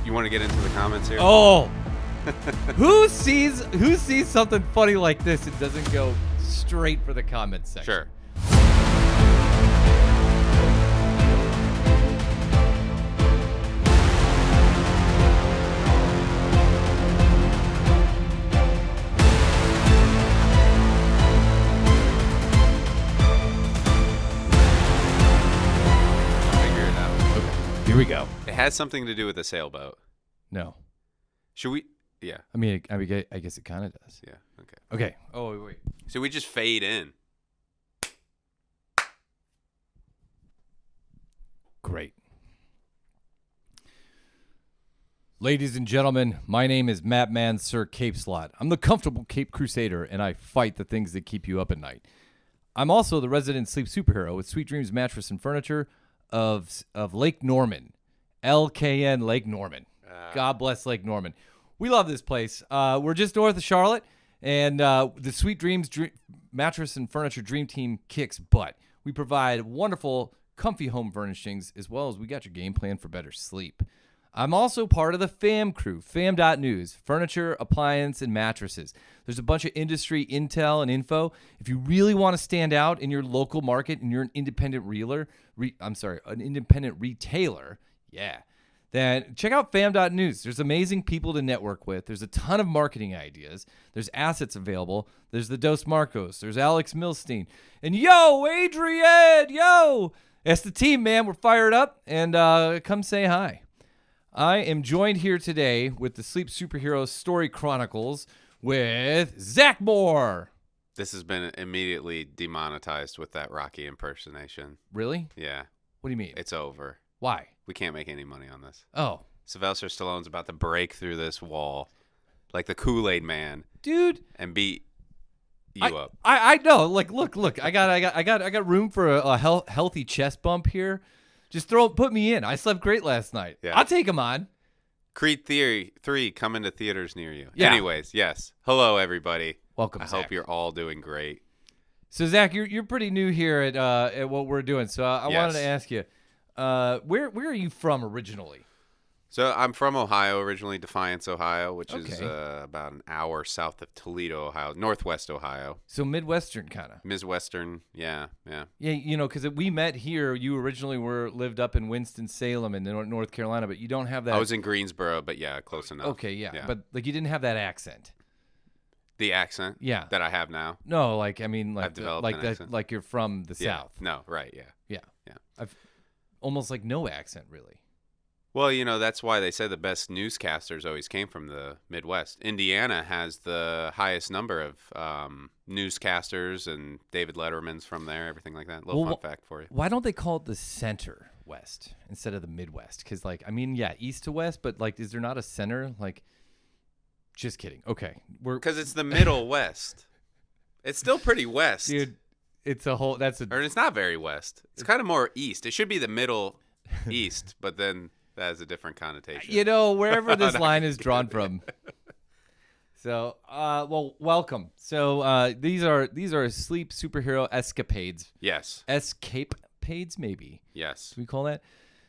You want to get into the comments here? Oh, who sees something funny like this and doesn't go straight for the comments section? Sure. Here we go. It has something to do with a sailboat. No. Should we? Yeah. I mean, I guess it kind of does. Yeah. Okay. Okay. Oh, wait. So we just fade in. Great. Ladies and gentlemen, my name is Mattman, Sir Cape Slot. I'm the comfortable Cape Crusader, and I fight the things that keep you up at night. I'm also the resident sleep superhero with Sweet Dreams Mattress and Furniture of Lake Norman, LKN Lake Norman. God bless Lake Norman. We love this place. We're just north of Charlotte, and the Sweet Dreams Mattress and Furniture Dream Team kicks butt. We provide wonderful, comfy home furnishings, as well as we got your game plan for better sleep. I'm also part of the FAM crew, fam.news, furniture, appliance, and mattresses. There's a bunch of industry intel and info. If you really want to stand out in your local market and you're an independent independent retailer, then check out fam.news. There's amazing people to network with. There's a ton of marketing ideas. There's assets available. There's the Dos Marcos. There's Alex Milstein. And yo, Adrian, yo! That's the team, man. We're fired up, and come say hi. I am joined here today with the Sleep Superhero Story Chronicles with Zach Moore. This has been immediately demonetized with that Rocky impersonation. Really? Yeah. What do you mean? It's over. Why? We can't make any money on this. Oh. Sylvester Stallone's about to break through this wall like the Kool-Aid Man. Dude. And beat you up. I know. Like, look. I got room for a healthy chest bump here. Just put me in. I slept great last night. Yeah. I'll take him on. Creed 3 coming to theaters near you. Yeah. Anyways, yes. Hello, everybody. Welcome, I Zach. hope you're all doing great. So, Zach, you're pretty new here at what we're doing. So I wanted to ask you, where are you from originally? So I'm from Ohio originally, Defiance, Ohio, which is Okay. about an hour south of Toledo, Ohio, northwest Ohio. So Midwestern kind of. Midwestern, yeah. Yeah, you know, because we met here. You originally lived up in Winston-Salem in North Carolina, but you don't have that. I was in Greensboro, but yeah, close enough. Okay, yeah. But like you didn't have that accent. The accent that I have now? No, like, I mean, like, I've developed an accent. like you're from the South. No, right, yeah. I've almost like no accent, really. Well, you know, that's why they said the best newscasters always came from the Midwest. Indiana has the highest number of newscasters, and David Letterman's from there, everything like that. Little fun fact for you. Why don't they call it the center west instead of the Midwest? Because, like, I mean, yeah, east to west, but, like, is there not a center? Like, just kidding. Okay. Because it's the middle west. It's still pretty west. Dude, it's a whole, or it's not very west. It's kind of more east. It should be the middle east, but then that has a different connotation. You know, wherever this line is drawn from. So, welcome. So, these are sleep superhero escapades. Yes. Escapades, maybe. Yes. Can we call that?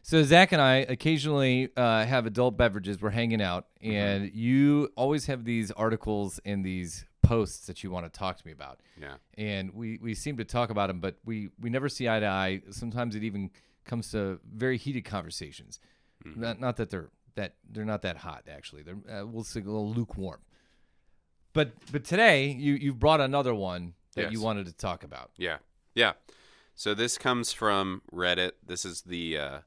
So, Zach and I occasionally have adult beverages. We're hanging out, and you always have these articles and these posts that you want to talk to me about. Yeah. And we seem to talk about them, but we never see eye to eye. Sometimes it even comes to very heated conversations. Not that they're not that hot, actually. They're we'll say a little lukewarm. But today you've brought another one that you wanted to talk about. Yeah. So this comes from Reddit. This is the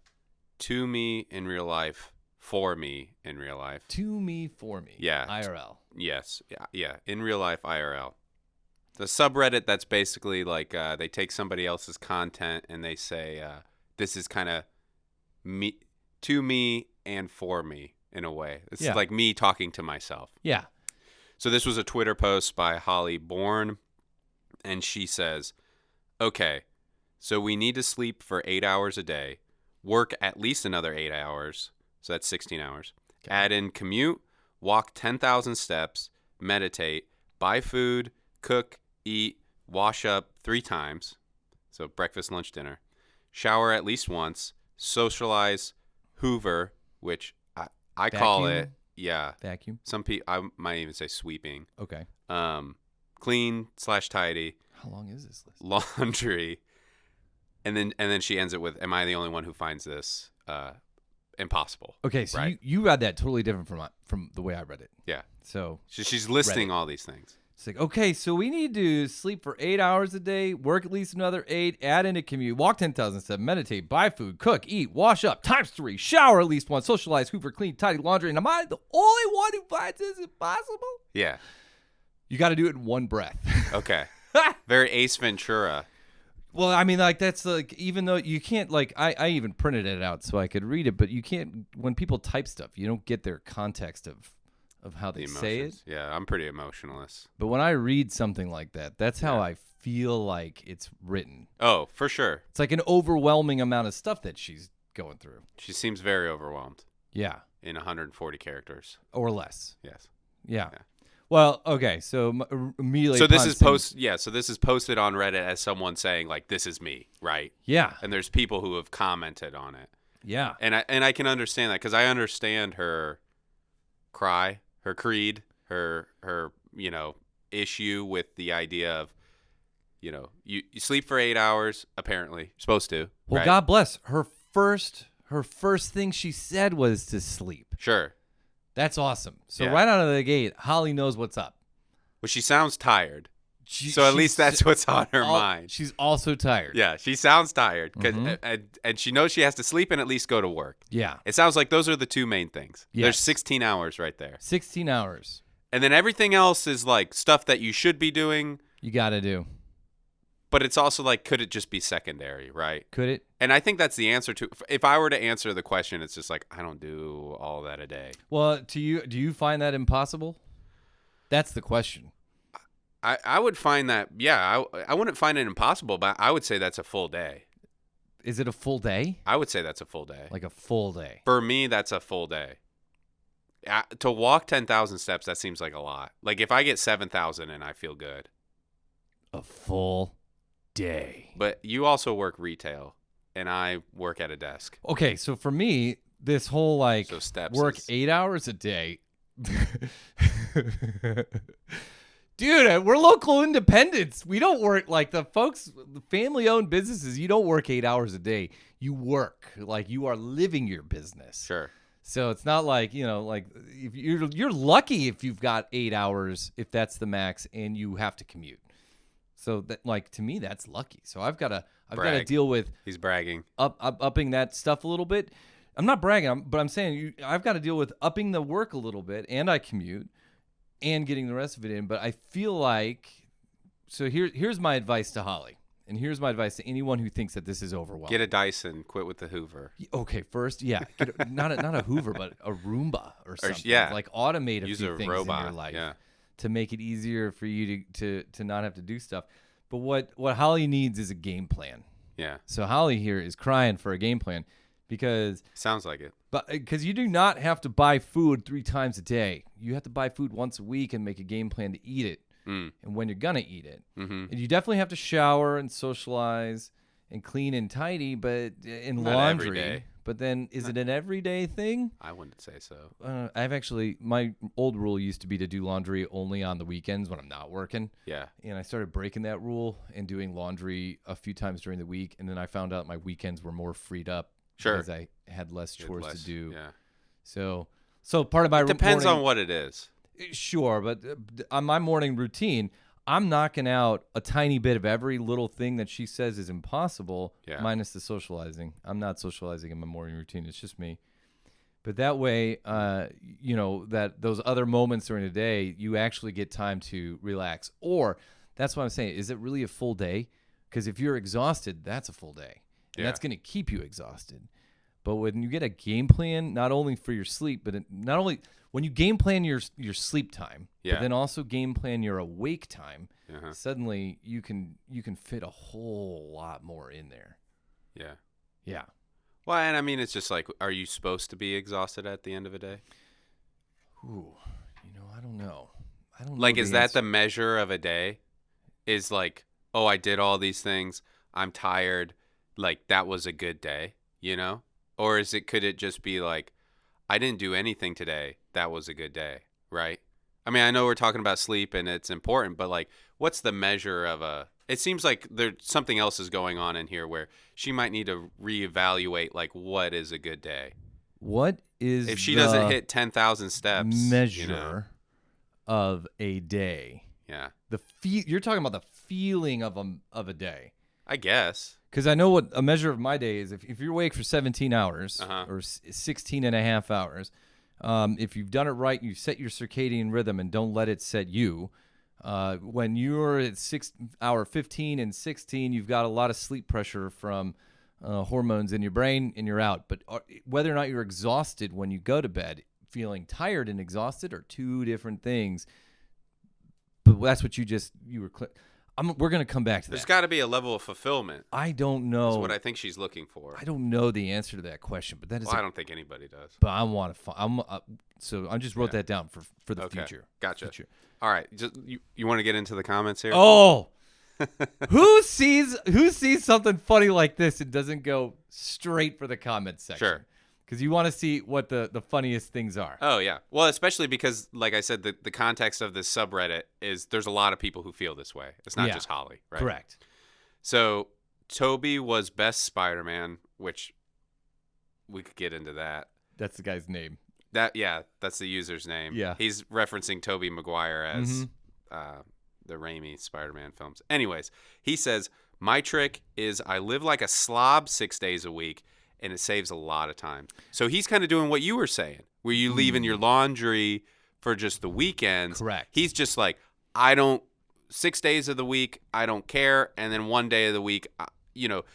to me in real life, for me in real life. To me, for me. Yeah. IRL. Yes. Yeah. In real life, IRL. The subreddit that's basically like they take somebody else's content and they say this is kind of me. To me and for me, in a way. It's like me talking to myself. Yeah. So this was a Twitter post by Holly Bourne, and she says, okay, so we need to sleep for 8 hours a day, work at least another 8 hours, so that's 16 hours, add in commute, walk 10,000 steps, meditate, buy food, cook, eat, wash up 3 times, so breakfast, lunch, dinner, shower at least once, socialize, Hoover, which I call Vacuum? it Vacuum. some people I might even say sweeping. Okay. Clean/tidy, How long is this list? laundry, and then she ends it with, "Am I the only one who finds this impossible?" Okay, so right? you read that totally different from the way I read it. Yeah. So She's listing all these things. it's like, okay, so we need to sleep for 8 hours a day, work at least another 8, add in a commute, walk 10,000 steps, meditate, buy food, cook, eat, wash up, ×3, shower at least once, socialize, hoover, clean, tidy, laundry. And am I the only one who finds this impossible? Yeah. You got to do it in one breath. Okay. Very Ace Ventura. Well, I mean, like, that's like, even though you can't, like, I even printed it out so I could read it, but you can't, when people type stuff, you don't get their context of how they say it. Yeah, I'm pretty emotionless. But when I read something like that, that's how I feel like it's written. Oh, for sure. It's like an overwhelming amount of stuff that she's going through. She seems very overwhelmed Yeah. in 140 characters. Or less. Yes. Yeah. Yeah. Well, okay. So immediately. So this is upon seeing- So this is posted on Reddit as someone saying like, "This is me," right? Yeah. And there's people who have commented on it, Yeah. and I can understand that because I understand her cry, her creed, her issue with the idea of, you sleep for 8 hours apparently, you're supposed to. Well, right? God bless her. First thing she said was to sleep. Sure. That's awesome. So Yeah. right out of the gate, Holly knows what's up. Well, she sounds tired. So at least that's what's on her mind. She's also tired. Yeah, she sounds tired Mhm. and she knows she has to sleep and at least go to work. Yeah. It sounds like those are the two main things. Yes. There's 16 hours right there. 16 hours. And then everything else is like stuff that you should be doing, You got to do. but it's also like, could it just be secondary, right? Could it? And I think that's the answer to, if I were to answer the question, it's just like, I don't do all that a day. Well, do you find that impossible? That's the question. I would find that, yeah, I wouldn't find it impossible, but I would say that's a full day. Is it a full day? I would say that's a full day. Like a full day. For me, that's a full day. To walk 10,000 steps, that seems like a lot. Like if I get 7,000 and I feel good. A full day. But you also work retail, and I work at a desk. Okay, so for me, this whole like So steps work is- 8 hours a day. Dude, we're local independents. We don't work like the family-owned businesses. You don't work 8 hours a day. You work like you are living your business. Sure. So it's not like, like if you're lucky if you've got 8 hours, if that's the max, and you have to commute. So that, like, to me, that's lucky. So I've got to Brag. deal with He's bragging. upping that stuff a little bit. I'm not bragging, but I'm saying I've got to deal with upping the work a little bit, and I commute, and getting the rest of it in. But I feel like, so here's my advice to Holly, and here's my advice to anyone who thinks that this is overwhelming. Get a Dyson. Quit with the Hoover. Okay, first, yeah, not a Hoover, but a Roomba or something. yeah. Like automate a Use few a things robot. in your life Yeah. to make it easier for you to not have to do stuff. But what Holly needs is a game plan. Yeah. So Holly here is crying for a game plan because Sounds like it. you do not have to buy food 3 times a day. You have to buy food once a week and make a game plan to eat it and when you're gonna eat it. Mm-hmm. And you definitely have to shower and socialize and clean and tidy, but in Not laundry. every day. But then, is it an everyday thing? I wouldn't say so. My old rule used to be to do laundry only on the weekends when I'm not working. Yeah. And I started breaking that rule and doing laundry a few times during the week. And then I found out my weekends were more freed up Sure. because I had less chores to do. Yeah. So part of my Depends morning, on what it is. Sure, but on my morning routine, I'm knocking out a tiny bit of every little thing that she says is impossible, Yeah. minus the socializing. I'm not socializing in my morning routine. It's just me. But that way, that those other moments during the day, you actually get time to relax. Or that's what I'm saying. Is it really a full day? Because if you're exhausted, that's a full day. And that's going to keep you exhausted. But when you get a game plan, not only for your sleep, but not only when you game plan your sleep time, Yeah. but then also game plan your awake time, Uh-huh. suddenly you can fit a whole lot more in there. Yeah. Yeah. Well, and I mean, it's just like, are you supposed to be exhausted at the end of a day? Ooh, I don't know. I don't Like, know is that answer. the measure of a day? Is like, oh, I did all these things. I'm tired. Like, that was a good day, Or could it just be like, I didn't do anything today. That was a good day, right? I mean, I know we're talking about sleep and it's important, but like, what's the measure of a? It seems like there's something else is going on in here where she might need to reevaluate like what is a good day. What is If she the doesn't hit 10,000 steps, measure of a day? Yeah, You're talking about the feeling of a day. I guess. Because I know what a measure of my day is. If you're awake for 17 hours Uh-huh. or 16 and a half hours, if you've done it right, you set your circadian rhythm and don't let it set you. When you're at hour 15 and 16, you've got a lot of sleep pressure from hormones in your brain and you're out. But whether or not you're exhausted when you go to bed, feeling tired and exhausted are two different things. But that's what you were. We're going to come back to There's that. got to be a level of fulfillment. I don't know. That's what I think she's looking for. I don't know the answer to that question, but that is. Well, I don't think anybody does. But I want to. So I just wrote that down for the future. Gotcha. Future. All right, you want to get into the comments here? Oh, who sees something funny like this and doesn't go straight for the comments section? Sure. Because you want to see what the funniest things are. Oh, yeah. Well, especially because, like I said, the context of this subreddit is there's a lot of people who feel this way. It's not just Holly, right? Correct. So Toby was best Spider-Man, which we could get into that. That's the guy's name. That's the user's name. Yeah. He's referencing Tobey Maguire as the Raimi Spider-Man films. Anyways, he says, my trick is I live like a slob 6 days a week, and it saves a lot of time. So he's kind of doing what you were saying, where you leave in your laundry for just the weekends. Correct. He's just like, 6 days of the week, I don't care. And then 1 day of the week,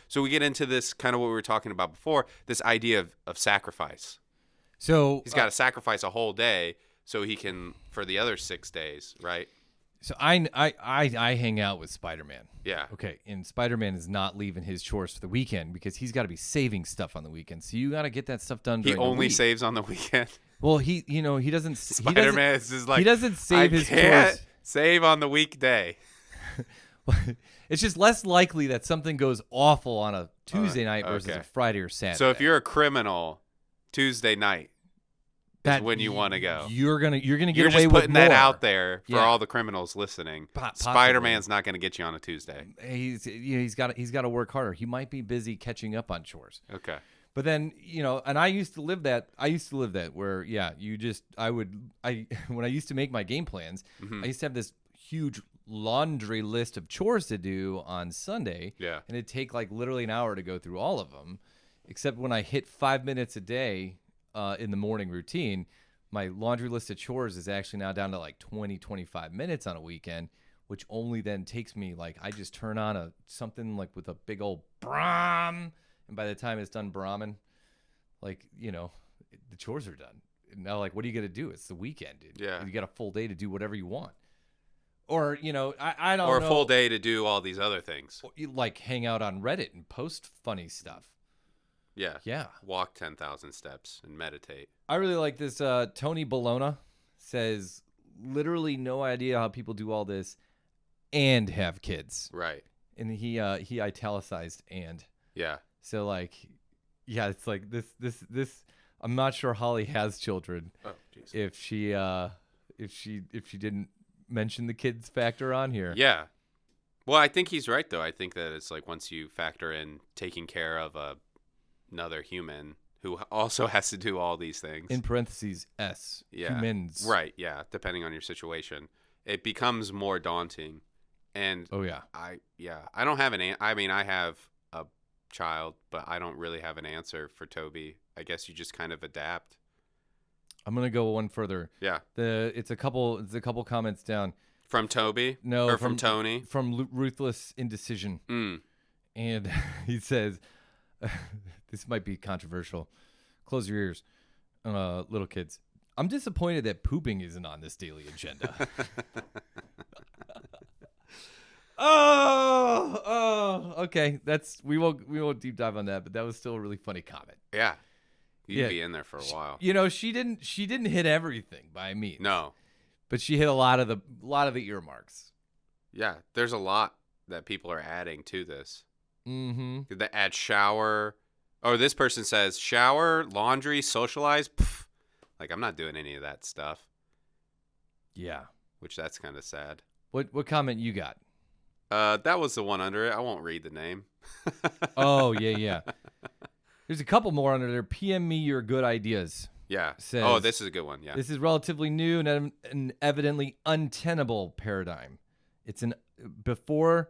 so we get into this kind of what we were talking about before, this idea of sacrifice. So He's got to sacrifice a whole day so he can, for the other 6 days, right? So I hang out with Spider-Man. Yeah. Okay, and Spider-Man is not leaving his chores for the weekend because he's got to be saving stuff on the weekend. So you got to get that stuff done. He during the only week. saves on the weekend. Well, he doesn't. Spider-Man is just like, he doesn't save his can't chores. save on the weekday. It's just less likely that something goes awful on a Tuesday night versus okay. a Friday or Saturday. So if you're a criminal, Tuesday night is when you want to go. You're gonna get You're away just with putting that more. out there for Yeah. all the criminals listening. Possibly. Spider-Man's not going to get you on a Tuesday. He's got to work harder. He might be busy catching up on chores. Okay. But then, and I used to live that. Where when I used to make my game plans, I used to have this huge laundry list of chores to do on Sunday. Yeah. And it'd take like literally an hour to go through all of them, except when I hit 5 minutes a day in the morning routine, my laundry list of chores is actually now down to like 20, 25 minutes on a weekend, which only then takes me I just turn on something like with a big old brom. And by the time it's done brahmin, the chores are done. And now, what are you going to do? It's the weekend, dude. Yeah. You got a full day to do whatever you want. Or, I don't know. Or a full day to do all these other things. Like hang out on Reddit and post funny stuff. Yeah. Yeah. Walk 10,000 steps and meditate. I really like this. Tony Bologna says, literally no idea how people do all this and have kids. Right. And he italicized and. Yeah. So it's like this. I'm not sure Holly has children. Oh, jeez. If she didn't mention the kids factor on here. Yeah. Well, I think he's right though. I think that it's like once you factor in taking care of another human who also has to do all these things. In parentheses, humans. Right. Yeah. Depending on your situation, it becomes more daunting. And oh yeah. I don't have I have a child, but I don't really have an answer for Toby. I guess you just kind of adapt. I'm gonna go one further. Yeah. It's a couple comments down. From Toby? No, or from Tony? From Ruthless Indecision. And he says, this might be controversial. Close your ears, little kids. I'm disappointed that pooping isn't on this daily agenda. Okay. We won't deep dive on that, but that was still a really funny comment. Yeah. You'd be in there for a while. She didn't hit everything by means. No. But she hit a lot of the earmarks. Yeah, there's a lot that people are adding to this. Mm-hmm. They add shower. Oh, this person says shower, laundry, socialize. Pff, Like, I'm not doing any of that stuff, Yeah. which that's kind of sad. What comment you got? That was the one under it. I won't read the name. Oh, yeah. There's a couple more under there. PM me your good ideas. Yeah. Says, Oh, this is a good one. Yeah. This is relatively new and an evidently untenable paradigm. It's before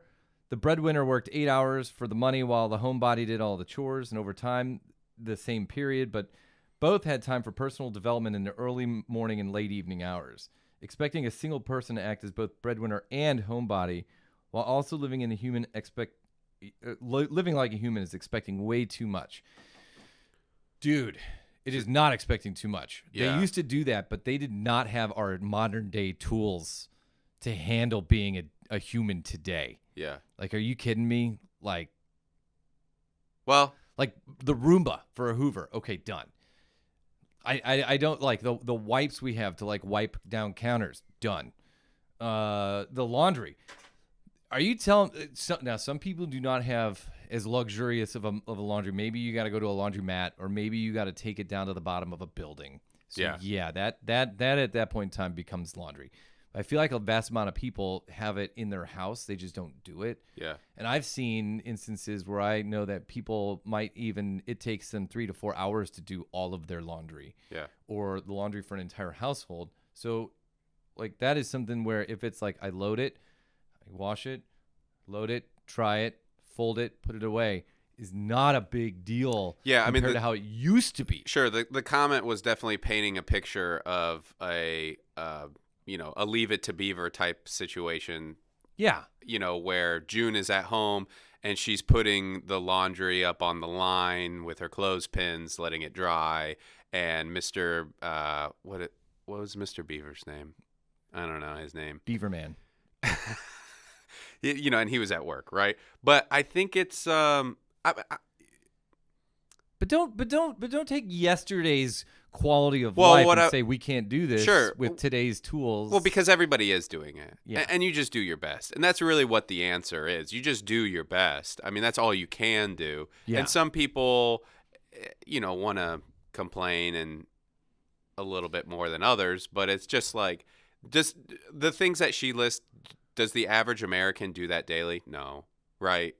the breadwinner worked 8 hours for the money while the homebody did all the chores, and over time, the same period, but both had time for personal development in the early morning and late evening hours. Expecting a single person to act as both breadwinner and homebody while also living in a human living like a human is expecting way too much. Dude, it is not expecting too much. Yeah. They used to do that, but they did not have our modern day tools to handle being a human today. Yeah. Like, are you kidding me? Like Well, the Roomba for a Hoover. Okay, done. I don't like the wipes we have to like wipe down counters. Done. The laundry. Are you telling now? Some people do not have as luxurious of a laundry. Maybe you got to go to a laundromat, or maybe you got to take it down to the bottom of a building. So that at that point in time becomes laundry. I feel like a vast amount of people have it in their house. They just don't do it. Yeah. And I've seen instances where I know that people it takes them 3 to 4 hours to do all of their laundry. Yeah. Or the laundry for an entire household. So, like, that is something where if it's like I load it, I wash it, load it, try it, fold it, put it away, is not a big deal. Yeah, compared to how it used to be. Sure. The comment was definitely painting a picture of a Leave It to Beaver type situation. Yeah. Where June is at home and she's putting the laundry up on the line with her clothespins, letting it dry. And Mr. What was Mr. Beaver's name? I don't know his name. Beaver Man. And he was at work, right? But I think it's But don't take yesterday's quality of life and say we can't do this with today's tools. Well, because everybody is doing it. Yeah. And you just do your best. And that's really what the answer is. You just do your best. I mean, that's all you can do. Yeah. And some people, want to complain and a little bit more than others, but it's just like the things that she lists, does the average American do that daily? No. Right?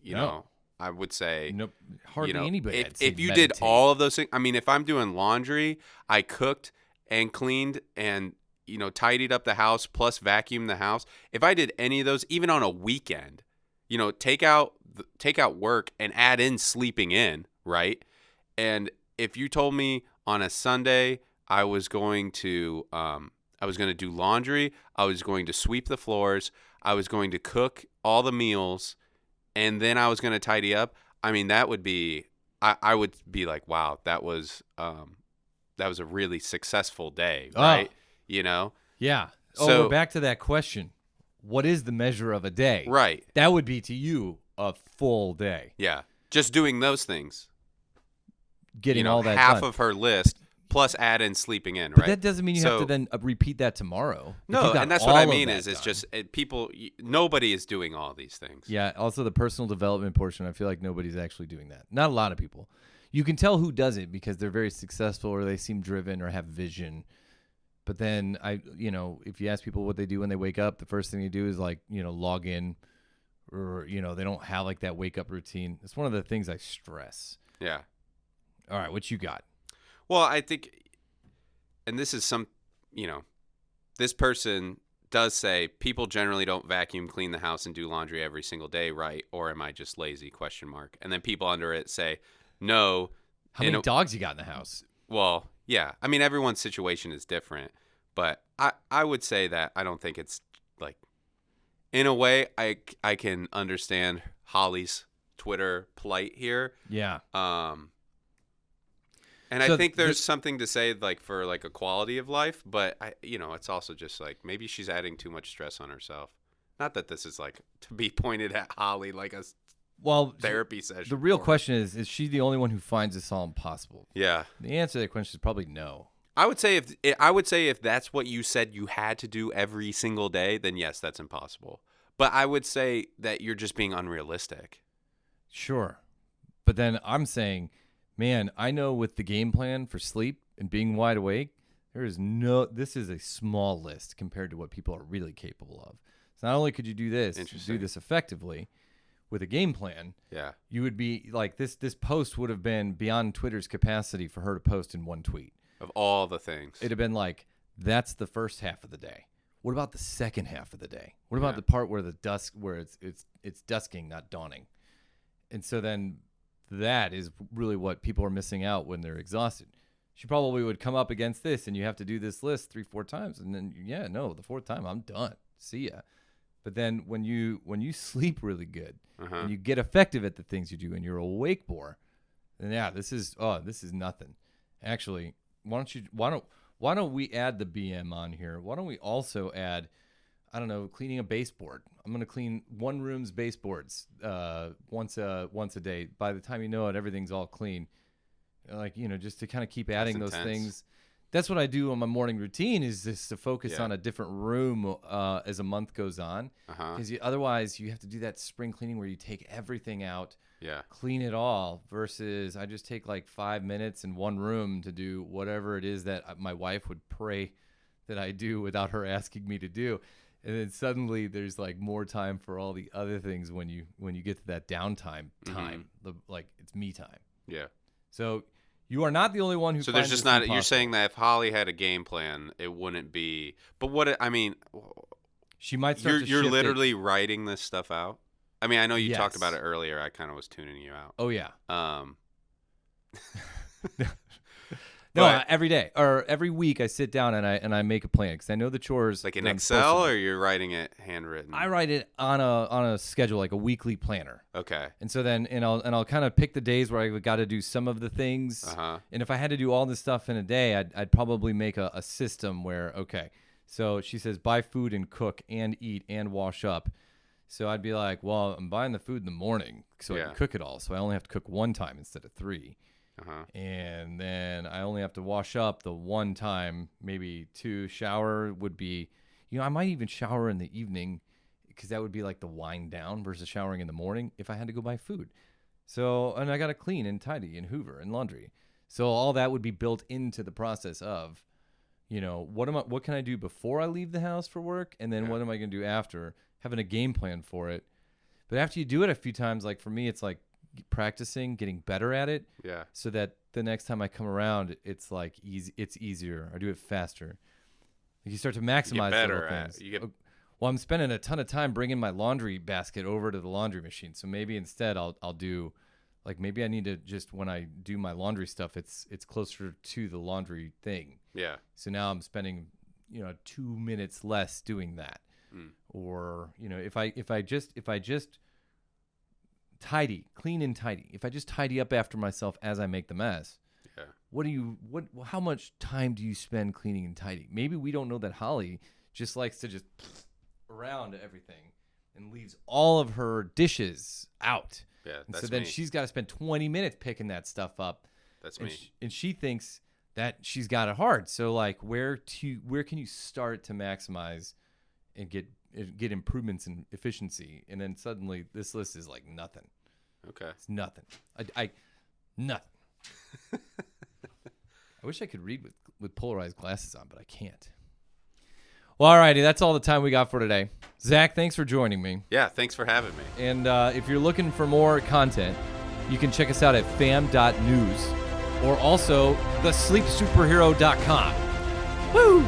No. I would say nope, hardly anybody. If you did all of those things, I mean, if I'm doing laundry, I cooked and cleaned and tidied up the house plus vacuumed the house. If I did any of those, even on a weekend, take out work and add in sleeping in, right? And if you told me on a Sunday I was going to do laundry, I was going to sweep the floors, I was going to cook all the meals, and then I was going to tidy up, I mean, that would be, I would be like, wow, that was a really successful day, right? Yeah. So we're back to that question. What is the measure of a day? Right. That would be to you a full day. Yeah. Just doing those things. Getting all that half done. of her list, plus add in sleeping in, But right? that doesn't mean you have to then repeat that tomorrow. No, and that's what I mean is it's just people, nobody is doing all these things. Yeah, also the personal development portion, I feel like nobody's actually doing that. Not a lot of people. You can tell who does it because they're very successful or they seem driven or have vision. But then if you ask people what they do when they wake up, the first thing they do is log in or, they don't have like that wake up routine. It's one of the things I stress. Yeah. All right, what you got? Well, I think, and this is this person does say people generally don't vacuum, clean the house, and do laundry every single day, right? Or am I just lazy? ? And then people under it say, no. How many dogs you got in the house? Well, yeah. I mean, everyone's situation is different, but I would say that I don't think it's like, in a way, I can understand Holly's Twitter plight here. Yeah. And I think there's something to say for a quality of life, but it's also just like maybe she's adding too much stress on herself. Not that this is to be pointed at Holly like a therapy session. The real question is she the only one who finds this all impossible? Yeah. The answer to that question is probably no. I would say if that's what you said you had to do every single day, then yes, that's impossible. But I would say that you're just being unrealistic. Sure. But then I'm saying, man, I know with the game plan for sleep, and being wide awake, this is a small list compared to what people are really capable of. So not only could you do this effectively with a game plan, you would be like this post would have been beyond Twitter's capacity for her to post in one tweet. Of all the things. It'd have been like, that's the first half of the day. What about the second half of the day? What about the part where it's dusking, not dawning? And so then that is really what people are missing out when they're exhausted. She probably would come up against this, and you have to do this list 3-4 times, and then the fourth time I'm done. See ya. But then when you sleep really good and you get effective at the things you do, and you're awake more, then this is nothing. Actually, why don't we add the BM on here? Why don't we also add, I don't know, cleaning a baseboard? I'm gonna clean one room's baseboards once a day. By the time you know it, everything's all clean. Just to kind of keep adding those things. That's what I do on my morning routine, is just to focus on a different room as a month goes on. Because otherwise you have to do that spring cleaning where you take everything out, clean it all, versus I just take like 5 minutes in one room to do whatever it is that my wife would pray that I do without her asking me to do. And then suddenly there's like more time for all the other things when you get to that downtime time. It's me time. Yeah. So you are not the only one who. So there's just not. Impossible. You're saying that if Holly had a game plan, it wouldn't be. But she might start. You're literally writing this stuff out. I mean, I know you talked about it earlier. I kind of was tuning you out. Oh yeah. No, every day or every week I sit down and I make a plan because I know the chores. Like in Excel, or you're writing it handwritten? I write it on a schedule, like a weekly planner. Okay. And so then I'll kind of pick the days where I got to do some of the things. And if I had to do all this stuff in a day, I'd probably make a system where so she says buy food and cook and eat and wash up. So I'd be like, well, I'm buying the food in the morning so I can cook it all. So I only have to cook one time instead of 3. And then I only have to wash up the one time, maybe 2. Shower would be, I might even shower in the evening because that would be like the wind down versus showering in the morning if I had to go buy food. So, and I got to clean and tidy and hoover and laundry. So all that would be built into the process of, what can I do before I leave the house for work? And then what am I going to do after? Having a game plan for it. But after you do it a few times, like for me, it's like, practicing, getting better at it, so that the next time I come around, it's like it's easier. I do it faster. You start to maximize little things. Well, I'm spending a ton of time bringing my laundry basket over to the laundry machine, so maybe instead I'll do, like, maybe I need to just, when I do my laundry stuff, it's closer to the laundry thing. So now I'm spending 2 minutes less doing that. Or if I just clean and tidy. If I just tidy up after myself as I make the mess, how much time do you spend cleaning and tidying? Maybe we don't know that Holly just likes to just around everything and leaves all of her dishes out. That's so then me. She's got to spend 20 minutes picking that stuff up. That's me. And she thinks that she's got it hard. So like, where can you start to maximize and get improvements in efficiency? And then suddenly this list is like nothing. Okay. It's nothing. Nothing. I wish I could read with polarized glasses on, but I can't. Well, all righty. That's all the time we got for today. Zach, thanks for joining me. Yeah, thanks for having me. And if you're looking for more content, you can check us out at fam.news or also thesleepsuperhero.com. Woo!